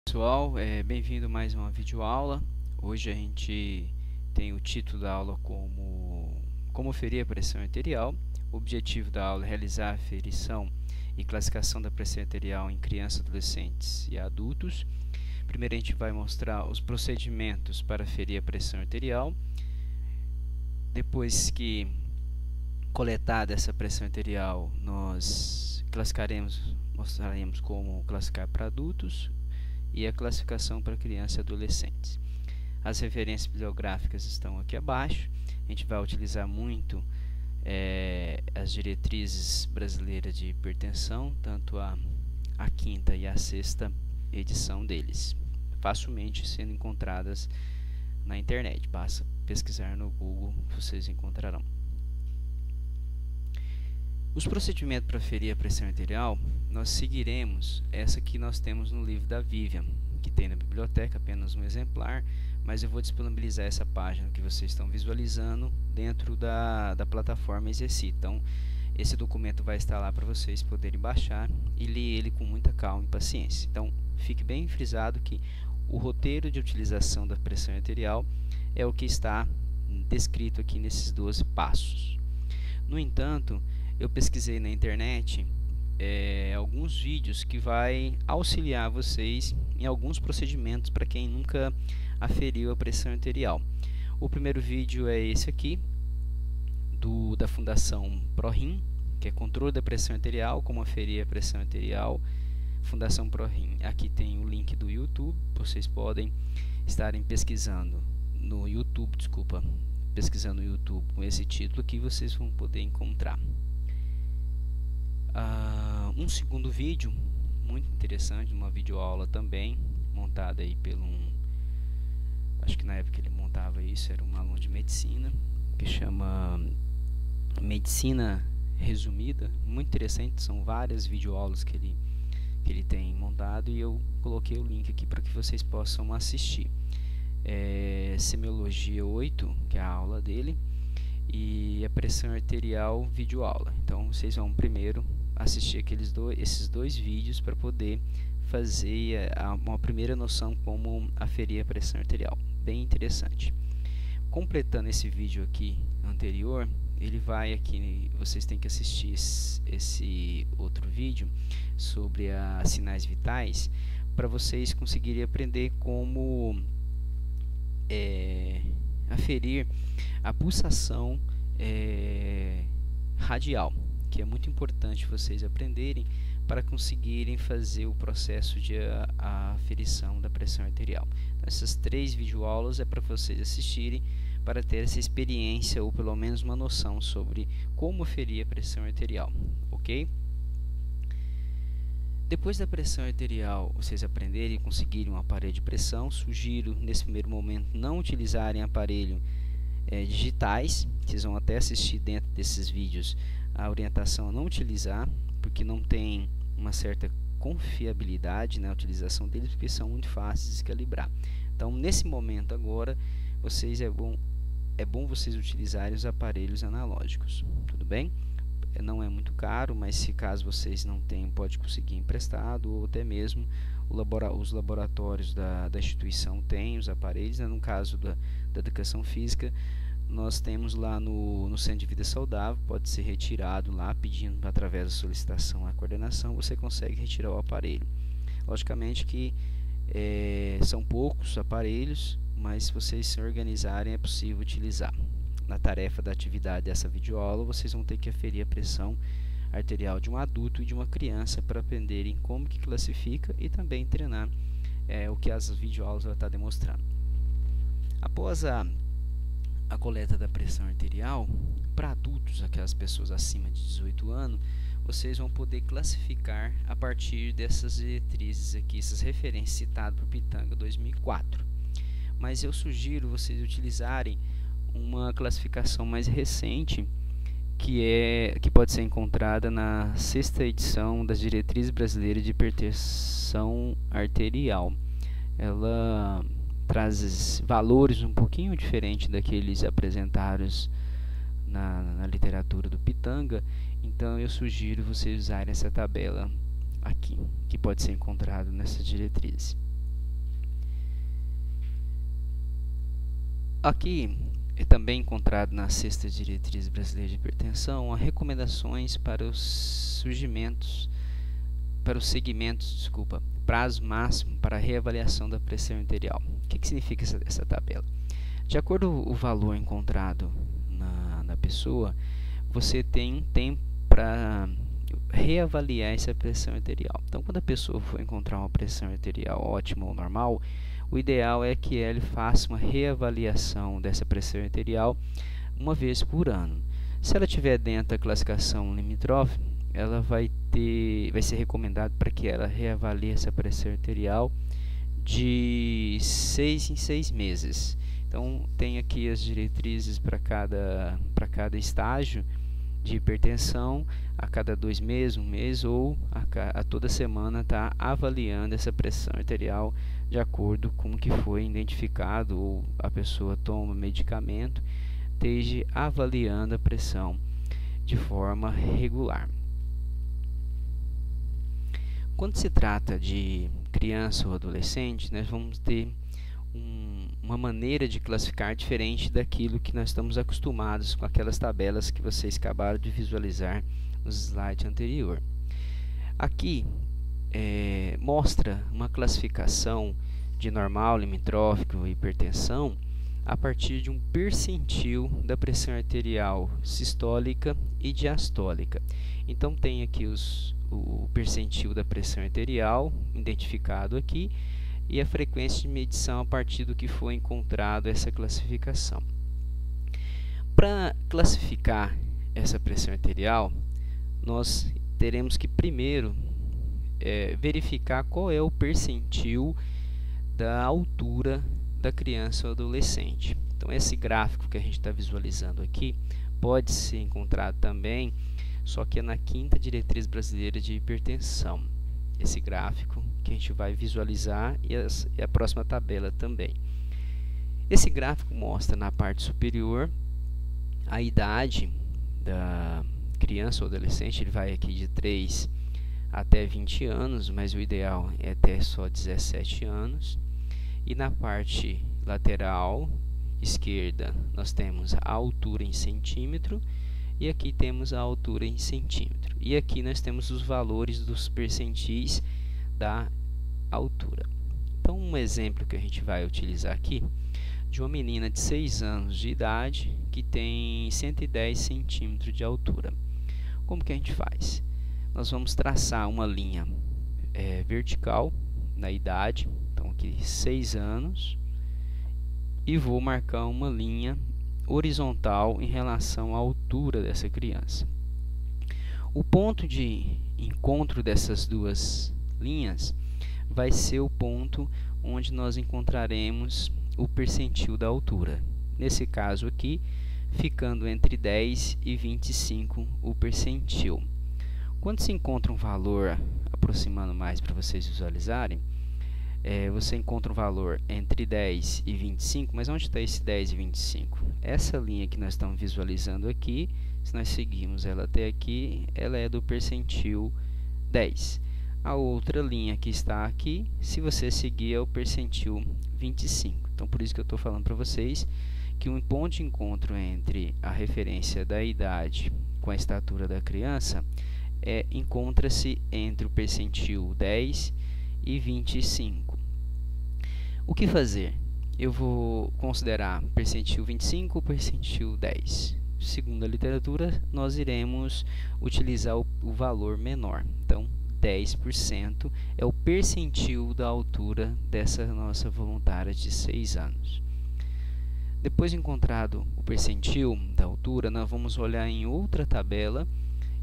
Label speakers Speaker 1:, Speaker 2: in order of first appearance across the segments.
Speaker 1: Pessoal, bem-vindo a mais uma videoaula. Hoje a gente tem o título da aula como ferir a pressão arterial. O objetivo da aula é realizar a aferição e classificação da pressão arterial em crianças, adolescentes e adultos. Primeiro a gente vai mostrar os procedimentos para ferir a pressão arterial. Depois que coletada essa pressão arterial, nós mostraremos como classificar para adultos e a classificação para crianças e adolescentes. As referências bibliográficas estão aqui abaixo. A gente vai utilizar muito as diretrizes brasileiras de hipertensão, tanto a quinta e a sexta edição deles, facilmente sendo encontradas na internet. Basta pesquisar no Google, vocês encontrarão. Os procedimentos para ferir a pressão arterial, nós seguiremos essa que nós temos no livro da Vivian, que tem na biblioteca, apenas um exemplar, mas eu vou disponibilizar essa página que vocês estão visualizando dentro da plataforma Exercita. Então, esse documento vai estar lá para vocês poderem baixar e ler ele com muita calma e paciência. Então, fique bem frisado que o roteiro de utilização da pressão arterial é o que está descrito aqui nesses 12 passos. No entanto, eu pesquisei na internet alguns vídeos que vai auxiliar vocês em alguns procedimentos para quem nunca aferiu a pressão arterial. O primeiro vídeo é esse aqui, da Fundação ProRim, que é controle da pressão arterial, como aferir a pressão arterial, Fundação ProRim. Aqui tem o link do YouTube, vocês podem estarem pesquisando no YouTube, pesquisando no YouTube com esse título que vocês vão poder encontrar. Um segundo vídeo muito interessante, uma videoaula também montada aí acho que na época ele montava isso, era um aluno de medicina, que chama Medicina Resumida, muito interessante, são várias videoaulas que ele tem montado e eu coloquei o link aqui para que vocês possam assistir. Semiologia 8, que é a aula dele, e a pressão arterial videoaula. Então vocês vão primeiro assistir esses dois vídeos para poder fazer uma primeira noção como aferir a pressão arterial. Bem interessante. Completando esse vídeo aqui anterior, ele vai aqui, vocês têm que assistir esse outro vídeo sobre as sinais vitais para vocês conseguirem aprender como aferir a pulsação radial, que é muito importante vocês aprenderem para conseguirem fazer o processo de aferição da pressão arterial. Então, essas 3 videoaulas é para vocês assistirem para ter essa experiência ou pelo menos uma noção sobre como aferir a pressão arterial, ok? Depois da pressão arterial, vocês aprenderem e conseguirem um aparelho de pressão, sugiro nesse primeiro momento não utilizarem aparelho digitais. Vocês vão até assistir dentro desses vídeos a orientação a não utilizar, porque não tem uma certa confiabilidade na utilização deles, porque são muito fáceis de descalibrar. Então, nesse momento agora, é bom vocês utilizarem os aparelhos analógicos, tudo bem? Não é muito caro, mas se caso vocês não tenham, pode conseguir emprestado, ou até mesmo os laboratórios da instituição têm os aparelhos, né? No caso da educação física, nós temos lá no Centro de Vida Saudável, pode ser retirado lá, pedindo através da solicitação à coordenação, você consegue retirar o aparelho. Logicamente que são poucos aparelhos, mas se vocês se organizarem é possível utilizar. Na tarefa da atividade dessa videoaula, vocês vão ter que aferir a pressão arterial de um adulto e de uma criança para aprenderem como que classifica e também treinar o que as videoaulas vão estar demonstrando. Após a coleta da pressão arterial, para adultos, aquelas pessoas acima de 18 anos, vocês vão poder classificar a partir dessas diretrizes aqui, essas referências citadas por Pitanga 2004. Mas eu sugiro vocês utilizarem uma classificação mais recente, que pode ser encontrada na 6ª edição das Diretrizes Brasileiras de Hipertensão Arterial. Ela traz valores um pouquinho diferentes daqueles apresentados na literatura do Pitanga, então eu sugiro vocês usarem essa tabela aqui, que pode ser encontrado nessas diretrizes. Aqui é também encontrado na Sexta Diretriz Brasileira de Hipertensão as recomendações para os segmentos, prazo máximo para reavaliação da pressão arterial. O que significa essa tabela? De acordo com o valor encontrado na pessoa, você tem um tempo para reavaliar essa pressão arterial. Então, quando a pessoa for encontrar uma pressão arterial ótima ou normal, o ideal é que ele faça uma reavaliação dessa pressão arterial uma vez por ano. Se ela estiver dentro da classificação limítrofe, ela vai ser recomendado para que ela reavalie essa pressão arterial de 6 em 6 meses. Então, tem aqui as diretrizes para cada estágio de hipertensão, a cada 2 meses, 1 mês ou a toda semana está avaliando essa pressão arterial de acordo com o que foi identificado, ou a pessoa toma medicamento, esteja avaliando a pressão de forma regular. Quando se trata de criança ou adolescente, nós vamos ter uma maneira de classificar diferente daquilo que nós estamos acostumados com aquelas tabelas que vocês acabaram de visualizar no slide anterior. Aqui mostra uma classificação de normal, limítrófico e hipertensão a partir de um percentil da pressão arterial sistólica e diastólica. Então tem aqui o percentil da pressão arterial identificado aqui e a frequência de medição a partir do que foi encontrado essa classificação. Para classificar essa pressão arterial, nós teremos que primeiro verificar qual é o percentil da altura da criança ou adolescente. Então, esse gráfico que a gente está visualizando aqui pode ser encontrado também, só que é na 5ª Diretriz Brasileira de Hipertensão. Esse gráfico que a gente vai visualizar e a próxima tabela também. Esse gráfico mostra na parte superior a idade da criança ou adolescente. Ele vai aqui de 3 até 20 anos, mas o ideal é até só 17 anos. E na parte lateral esquerda nós temos a altura em centímetro e aqui temos a altura em centímetro. E aqui nós temos os valores dos percentis da altura. Então, um exemplo que a gente vai utilizar aqui de uma menina de 6 anos de idade que tem 110 centímetros de altura. Como que a gente faz? Nós vamos traçar uma linha vertical na idade, então aqui 6 anos, e vou marcar uma linha horizontal em relação à altura dessa criança. O ponto de encontro dessas duas linhas vai ser o ponto onde nós encontraremos o percentil da altura. Nesse caso aqui, ficando entre 10 e 25 o percentil. Quando se encontra um valor, aproximando mais para vocês visualizarem, você encontra um valor entre 10 e 25, mas onde está esse 10 e 25? Essa linha que nós estamos visualizando aqui, se nós seguirmos ela até aqui, ela é do percentil 10. A outra linha que está aqui, se você seguir, é o percentil 25. Então, por isso que eu estou falando para vocês que um ponto de encontro entre a referência da idade com a estatura da criança encontra-se entre o percentil 10 e 25. O que fazer? Eu vou considerar percentil 25 ou percentil 10. Segundo a literatura, nós iremos utilizar o valor menor. Então, 10% é o percentil da altura dessa nossa voluntária de 6 anos. Depois de encontrado o percentil da altura, nós vamos olhar em outra tabela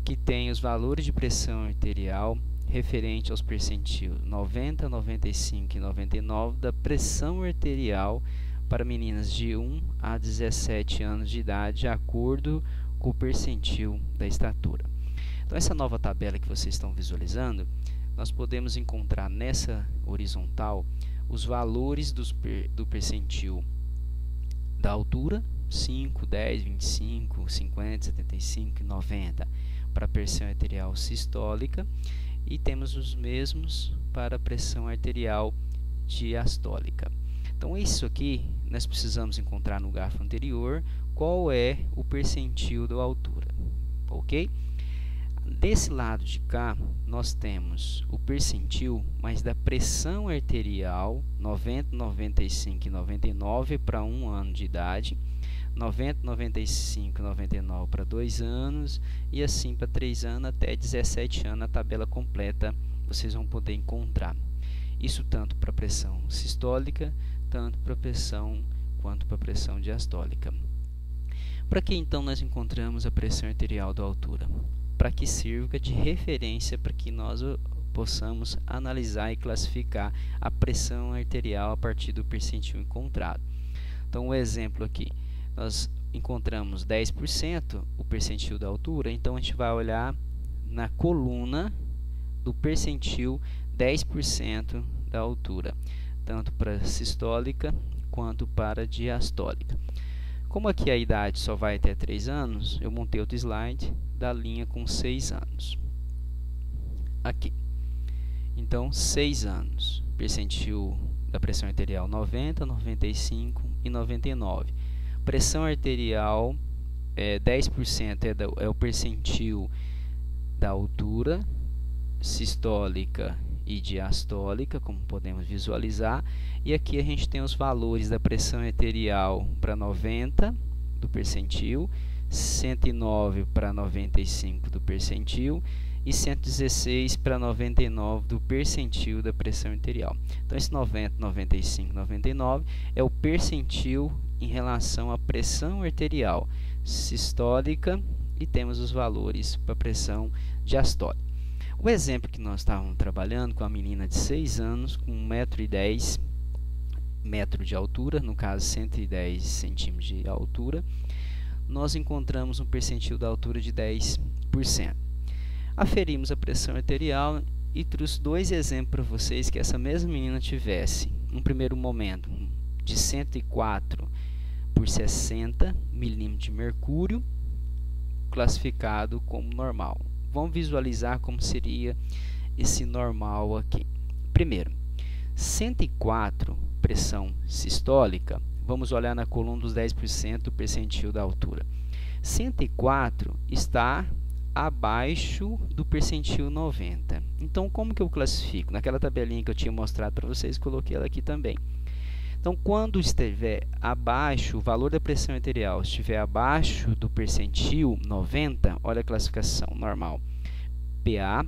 Speaker 1: que tem os valores de pressão arterial referente aos percentil 90, 95 e 99 da pressão arterial para meninas de 1 a 17 anos de idade, de acordo com o percentil da estatura. Então, essa nova tabela que vocês estão visualizando, nós podemos encontrar nessa horizontal os valores do percentil da altura, 5, 10, 25, 50, 75 e 90 para a pressão arterial sistólica, e temos os mesmos para a pressão arterial diastólica. Então isso aqui nós precisamos encontrar no grafo anterior qual é o percentil da altura, ok? Desse lado de cá nós temos o percentil, mas da pressão arterial 90, 95 e 99 para 1 ano de idade, 90, 95 e 99 para 2 anos e assim para 3 anos até 17 anos. A tabela completa vocês vão poder encontrar. Isso tanto para pressão sistólica, tanto para pressão quanto para pressão diastólica. Para que então nós encontramos a pressão arterial da altura? Para que sirva de referência para que nós possamos analisar e classificar a pressão arterial a partir do percentil encontrado. Então, um exemplo aqui, nós encontramos 10% o percentil da altura, então a gente vai olhar na coluna do percentil 10% da altura, tanto para sistólica quanto para diastólica. Como aqui a idade só vai até 3 anos, eu montei outro slide da linha com 6 anos. Aqui. Então, 6 anos. Percentil da pressão arterial 90, 95 e 99. Pressão arterial 10% é o percentil da altura sistólica e diastólica, como podemos visualizar. E aqui a gente tem os valores da pressão arterial para 90 do percentil, 109 para 95 do percentil e 116 para 99 do percentil da pressão arterial. Então esse 90, 95, 99 é o percentil em relação à pressão arterial sistólica e temos os valores para a pressão diastólica. O exemplo que nós estávamos trabalhando com a menina de 6 anos com 1,10 m de altura, no caso 110 centímetros de altura, nós encontramos um percentil da altura de 10%. Aferimos a pressão arterial e trouxe 2 exemplos para vocês que essa mesma menina tivesse, no primeiro momento, de 104 por 60 milímetros de mercúrio, classificado como normal. Vamos visualizar como seria esse normal aqui. Primeiro, 104, pressão sistólica, vamos olhar na coluna dos 10% do percentil da altura. 104 está abaixo do percentil 90. Então, como que eu classifico? Naquela tabelinha que eu tinha mostrado para vocês, coloquei ela aqui também. Então, quando estiver abaixo, o valor da pressão arterial estiver abaixo do percentil 90, olha a classificação normal. PA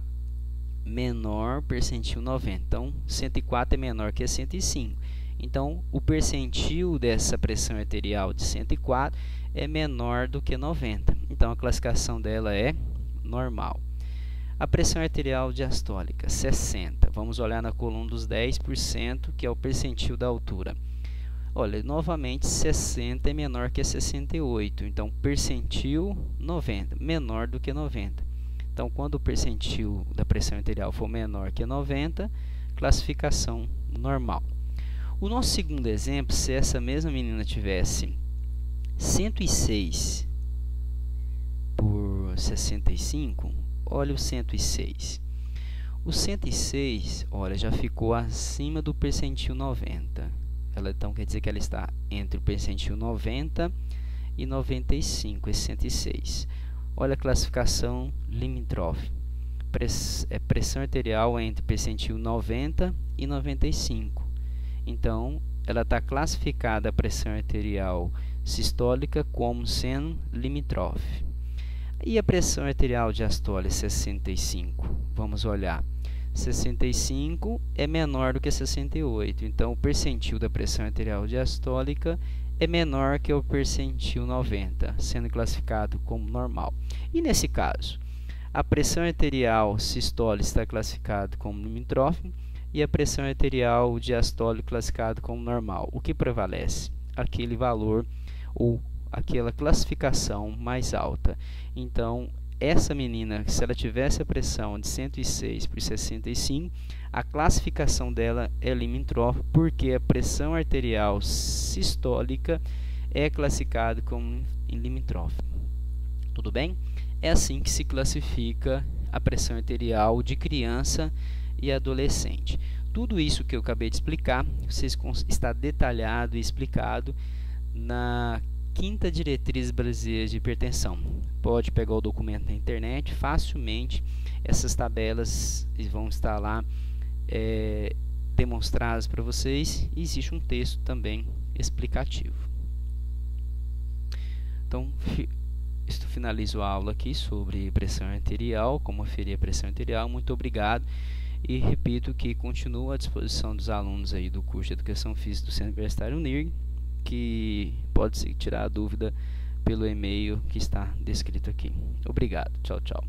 Speaker 1: menor percentil 90. Então, 104 é menor que 105. Então, o percentil dessa pressão arterial de 104 é menor do que 90. Então, a classificação dela é normal. A pressão arterial diastólica, 60. Vamos olhar na coluna dos 10%, que é o percentil da altura. Olha, novamente, 60 é menor que 68. Então, percentil 90, menor do que 90. Então, quando o percentil da pressão arterial for menor que 90, classificação normal. O nosso segundo exemplo, se essa mesma menina tivesse 106 por 65, olha o 106. O 106, olha, já ficou acima do percentil 90. Então, quer dizer que ela está entre o percentil 90 e 95, esse 106. Olha a classificação limítrofe. Pressão arterial entre percentil 90 e 95. Então, ela está classificada a pressão arterial sistólica como sendo limítrofe. E a pressão arterial diastólica 65? Vamos olhar. 65 é menor do que 68. Então, o percentil da pressão arterial diastólica é menor que o percentil 90, sendo classificado como normal. E nesse caso, a pressão arterial sistólica está classificada como limítrofe e a pressão arterial diastólica classificada como normal. O que prevalece? Aquele valor ou aquela classificação mais alta. Então, essa menina, se ela tivesse a pressão de 106 por 65, a classificação dela é limítrofe, porque a pressão arterial sistólica é classificada como limítrofe. Tudo bem? É assim que se classifica a pressão arterial de criança e adolescente. Tudo isso que eu acabei de explicar, está detalhado e explicado na 5ª diretriz brasileira de hipertensão. Pode pegar o documento na internet, facilmente essas tabelas vão estar lá demonstradas para vocês, e existe um texto também explicativo. Então, finalizo a aula aqui sobre pressão arterial, como aferir a pressão arterial. Muito obrigado, e repito que continuo à disposição dos alunos aí do curso de Educação Física do Centro Universitário UNIRG, que pode tirar a dúvida pelo e-mail que está descrito aqui. Obrigado. Tchau, tchau.